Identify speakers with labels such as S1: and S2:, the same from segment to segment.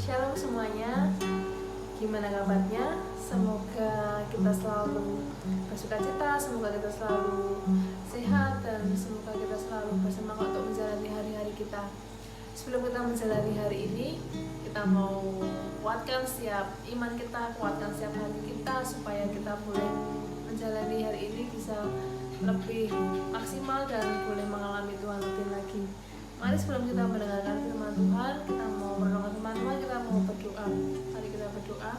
S1: Shalom semuanya, gimana kabarnya? Semoga kita selalu bersuka cita, semoga kita selalu sehat, dan semoga kita selalu bersemangat untuk menjalani hari-hari kita. Sebelum kita menjalani hari ini, kita mau kuatkan setiap iman kita, kuatkan setiap hati kita, supaya kita boleh menjalani hari ini bisa lebih maksimal dan boleh mengalami Tuhan lebih lagi. Mari sebelum kita mendengarkan firman Tuhan, kita mau merenungkan firman Tuhan, kita mau berdoa. Mari kita berdoa.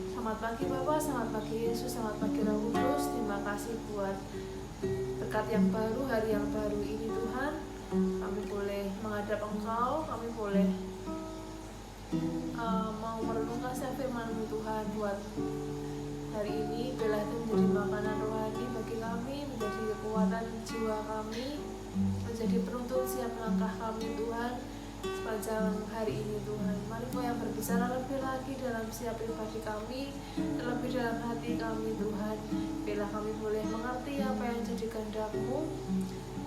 S1: Selamat pagi Bapak, selamat pagi Yesus, selamat pagi Roh Kudus. Terima kasih buat berkat yang baru, hari yang baru ini Tuhan. Kami boleh menghadap Engkau, kami boleh mau merenungkan firman-Mu Tuhan buat hari ini. Biarlah itu menjadi makanan rohani bagi kami, menjadi kekuatan jiwa kami, menjadi penuntun siap langkah kami Tuhan sepanjang hari ini Tuhan. Mari Kau yang berbicara lebih lagi dalam setiap pribadi kami, terlebih dalam hati kami Tuhan. Biarlah kami boleh mengerti apa yang jadi kehendak-Mu,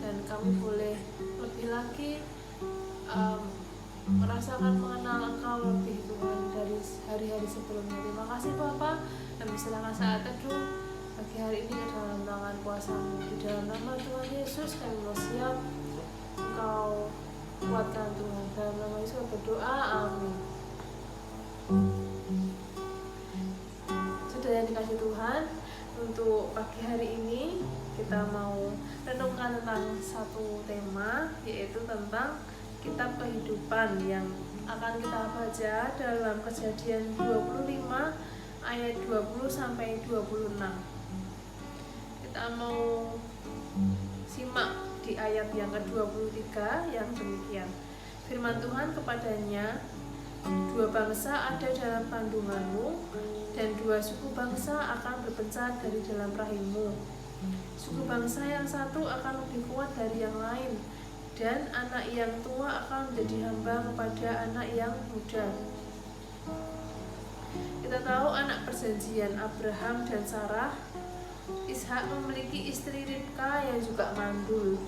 S1: dan kami boleh lebih lagi merasakan mengenal Engkau lebih Tuhan dari hari-hari sebelumnya. Terima kasih Bapa, dan silakan saat teduh pagi hari ini ke dalam tangan kuasa-Mu. Di dalam nama Tuhan Yesus kami mau siap, Engkau kuatkan Tuhan. Dalam nama Yesus berdoa, amin. Sudah yang dikasih Tuhan, untuk pagi hari ini kita mau renungkan tentang satu tema, yaitu tentang kitab kehidupan yang akan kita baca dalam Kejadian 25 ayat 20 sampai 26. Kita mau simak di ayat yang ke-23 yang demikian. Firman Tuhan kepadanya, 2 bangsa ada dalam kandunganmu, dan 2 suku bangsa akan berpencar dari dalam rahimmu. Suku bangsa yang satu akan lebih kuat dari yang lain, dan anak yang tua akan menjadi hamba kepada anak yang muda. Kita tahu anak perjanjian Abraham dan Sarah, Ishak memiliki istri Ribka yang juga mandul.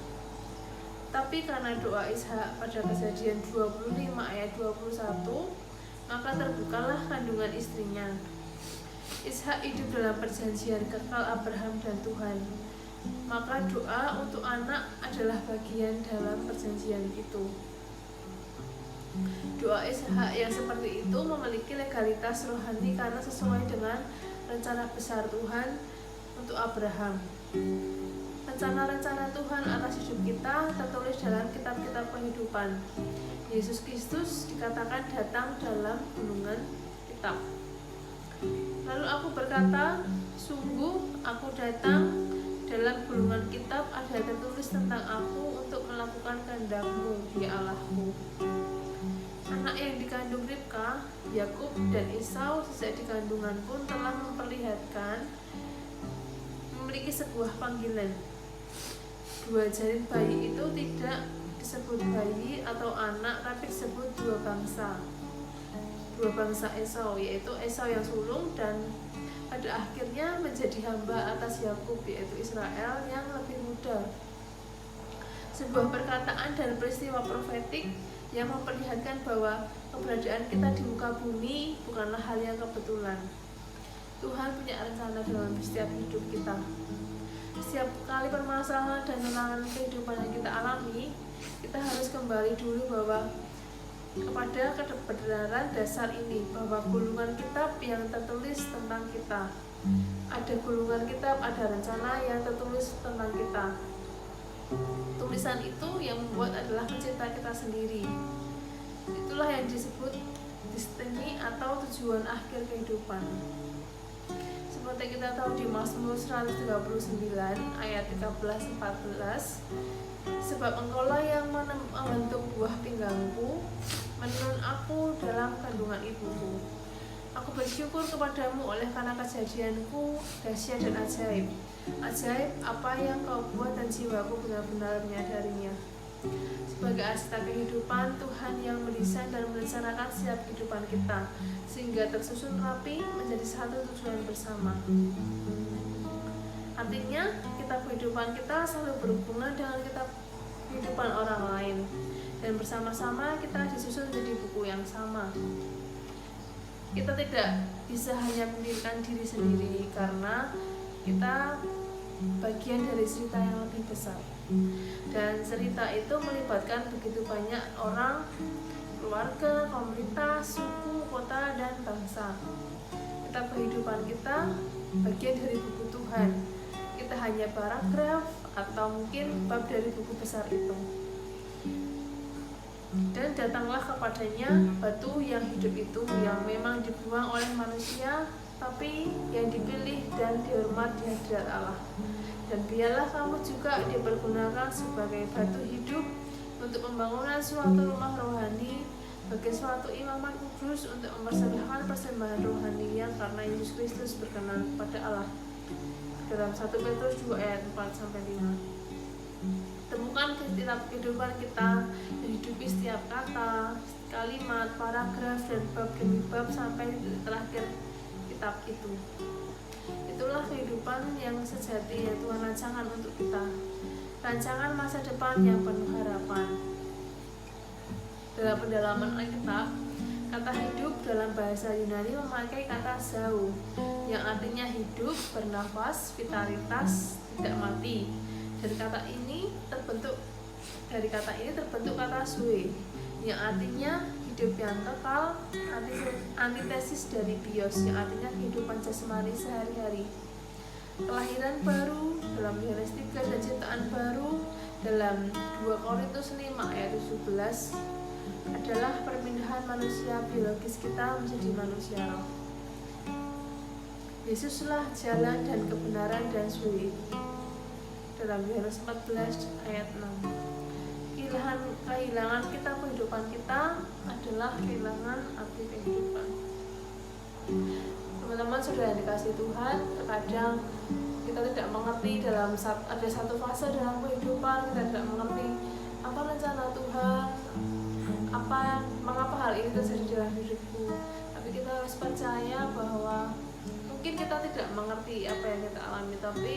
S1: Tapi karena doa Ishak pada Kejadian 25 ayat 21, maka terbukalah kandungan istrinya. Ishak hidup dalam perjanjian kekal Abraham dan Tuhan. Maka doa untuk anak adalah bagian dalam perjanjian itu. Doa Ishak yang seperti itu memiliki legalitas rohani karena sesuai dengan rencana besar Tuhan untuk Abraham. Rencana-rencana Tuhan atas hidup kita tertulis dalam kitab-kitab kehidupan. Yesus Kristus dikatakan datang dalam gulungan kitab. Lalu aku berkata, sungguh aku datang, dalam gulungan kitab ada tertulis tentang aku untuk melakukan kehendak-Mu, ya Allahku. Anak yang dikandung Ribka, Yakub dan Esau sejak dikandungan pun telah memiliki sebuah panggilan. 2 janin bayi itu tidak disebut bayi atau anak, tapi disebut 2 bangsa. 2 bangsa Esau, yaitu Esau yang sulung dan pada akhirnya menjadi hamba atas Yakub, yaitu Israel yang lebih muda. Sebuah perkataan dan peristiwa profetik yang memperlihatkan bahwa keberadaan kita di muka bumi bukanlah hal yang kebetulan. Tuhan punya rencana dalam setiap hidup kita. Setiap kali permasalahan dan tantangan kehidupan yang kita alami, kita harus kembali dulu bahwa kepada kebenaran dasar ini, bahwa gulungan kitab yang tertulis tentang kita. Ada gulungan kitab, ada rencana yang tertulis tentang kita. Tulisan itu yang membuat adalah pencipta kita sendiri. Itulah yang disebut destiny atau tujuan akhir kehidupan. Seperti kita tahu di Mazmur 139 ayat 13-14, sebab Engkaulah yang membentuk buah pinggangku, menenun aku dalam kandungan ibuku. Aku bersyukur kepadamu oleh karena kejadianku dahsyat dan ajaib. Ajaib apa yang Kau buat dan jiwaku benar-benar menyadarinya. Sebagai arsitek kehidupan, Tuhan yang mendesain dan merencanakan setiap kehidupan kita sehingga tersusun rapi menjadi satu tujuan bersama. Artinya, kitab kehidupan kita selalu berhubungan dengan kitab kehidupan orang lain. dan bersama-sama kita disusun menjadi buku yang sama. Kita tidak bisa hanya memikirkan diri sendiri karena kita bagian dari cerita yang lebih besar, dan cerita itu melibatkan begitu banyak orang, keluarga, komunitas, suku, kota, dan bangsa. Kehidupan kita bagian dari buku Tuhan. Kita hanya paragraf atau mungkin bab dari buku besar itu. Dan datanglah kepadanya batu yang hidup itu, yang memang dibuang oleh manusia, tapi yang dipilih dan dihormat di hadirat Allah. Dan biarlah kamu juga dipergunakan sebagai batu hidup untuk pembangunan suatu rumah rohani, bagi suatu imaman kudus, untuk mempersembahkan persembahan rohaninya karena Yesus Kristus berkenan kepada Allah. Dalam 1 Petrus 2 ayat 4-5. Temukan kitab kehidupan kita dan hidupi setiap kata, kalimat, paragraf, dan bab demi bab sampai terakhir kitab itu. Itulah kehidupan yang sejati yang Tuhan rancangan untuk kita. Rancangan masa depan yang penuh harapan. Dalam pendalaman Alkitab, kata hidup dalam bahasa Yunani memakai kata zao, yang artinya hidup, bernafas, vitalitas, tidak mati. Dari kata ini terbentuk kata zoe, yang artinya hidup yang kekal, antitesis dari bios, yang artinya kehidupan jasmani sehari-hari. Kelahiran baru dalam Yohanes 3 dan ciptaan baru dalam 2 Korintus 5 ayat 17 adalah perpindahan manusia biologis kita menjadi manusia roh. Yesuslah jalan dan kebenaran dan zoe dalam Yohanes 14 ayat 6. Kehilangan kita kehidupan kita adalah kehilangan arti kehidupan. Teman-teman sudah dikasih Tuhan, terkadang kita tidak mengerti ada satu fase dalam kehidupan kita tidak mengerti apa rencana Tuhan, mengapa hal ini terjadi dalam hidupku. Tapi kita harus percaya bahwa mungkin kita tidak mengerti apa yang kita alami, tapi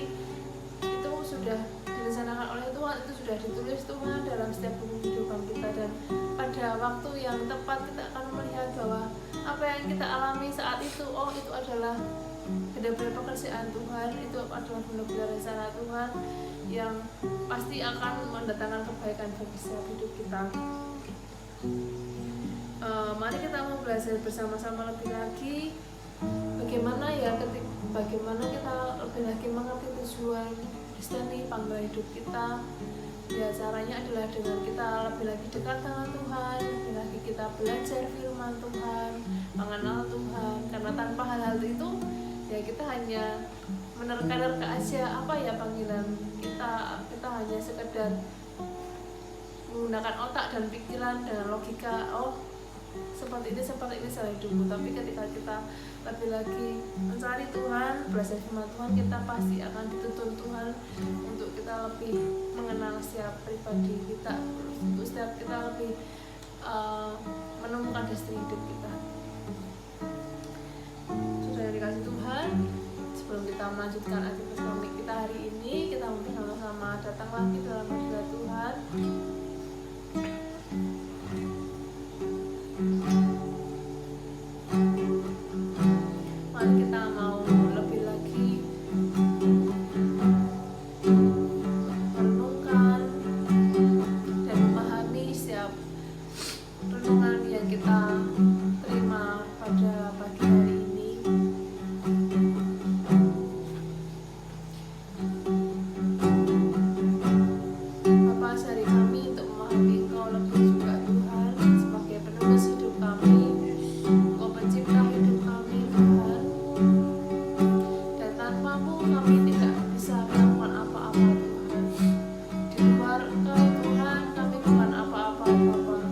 S1: itu sudah direncanakan oleh Tuhan, itu sudah ditulis Tuhan dalam setiap buku kehidupan kita, dan pada waktu yang tepat kita akan melihat bahwa apa yang kita alami saat itu, itu adalah benar-benar pekerjaan Tuhan, itu adalah benar-benar rencana Tuhan yang pasti akan mendatangkan kebaikan bagi setiap hidup kita. Mari kita mau belajar bersama-sama lebih lagi bagaimana kita lebih lagi mengerti tujuan Kristen, panggilan hidup kita. Ya, caranya adalah dengan kita lebih lagi dekat dengan Tuhan, lebih lagi kita belajar firman Tuhan, mengenal Tuhan. Karena tanpa hal-hal itu, ya kita hanya menerka-nerka aja apa ya panggilan kita hanya sekedar menggunakan otak dan pikiran dengan logika, seperti ini cara hidupku. Tapi ketika kita lebih lagi mencari Tuhan, belajar firman Tuhan, kita pasti akan dituntun Tuhan untuk kita lebih mengenal setiap pribadi kita, untuk setiap kita lebih menemukan destiny hidup kita. Sudah dikasih Tuhan, sebelum kita melanjutkan aktivitas komik kita hari ini, kita mau bersama-sama datang lagi dalam hadirat Tuhan. Mari kita mau lebih lagi merenungkan dan memahami setiap renungan yang kita terima pada pagi hari ini. Bapa, sehari kami untuk memahami Engkau lebih juga Tuhan, sebagai penulis hidup kami. Engkau pencipta hidup kami Tuhan, dan tanpamu kami tidak bisa melakukan apa-apa Tuhan. Di luar Engkau Tuhan, kami bukan apa-apa Bapa.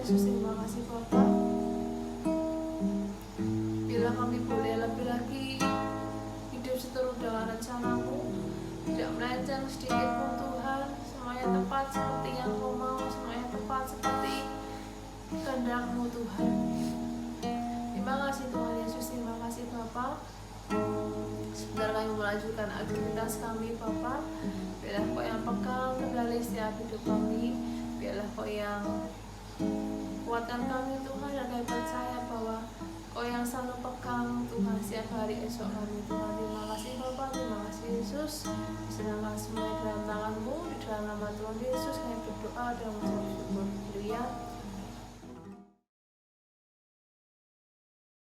S1: Yesus, terima kasih Bapa. Bila kami boleh lebih lagi hidup seturut dengan rencana-Mu, tidak melenceng sedikit pun Tuhan, semuanya tepat seperti yang Kau mau, semuanya tepat seperti kehendak-Mu Tuhan. Terima kasih Tuhan Yesus, terima kasih Bapa. Sebentar kami melanjutkan aktivitas kami Bapa. Biarlah Kau yang pegang kendali setiap hidup kami, biarlah Kau yang kuatkan kami Tuhan, dan kami percaya bahwa Kau yang selalu pegang Tuhan setiap hari esok kami Tuhan. Terima kasih Bapa, terima kasih Yesus. Serahkan semua di dalam tangan-Mu, di dalam nama Tuhan Yesus kami berdoa dan mengucap syukur. Haleluya.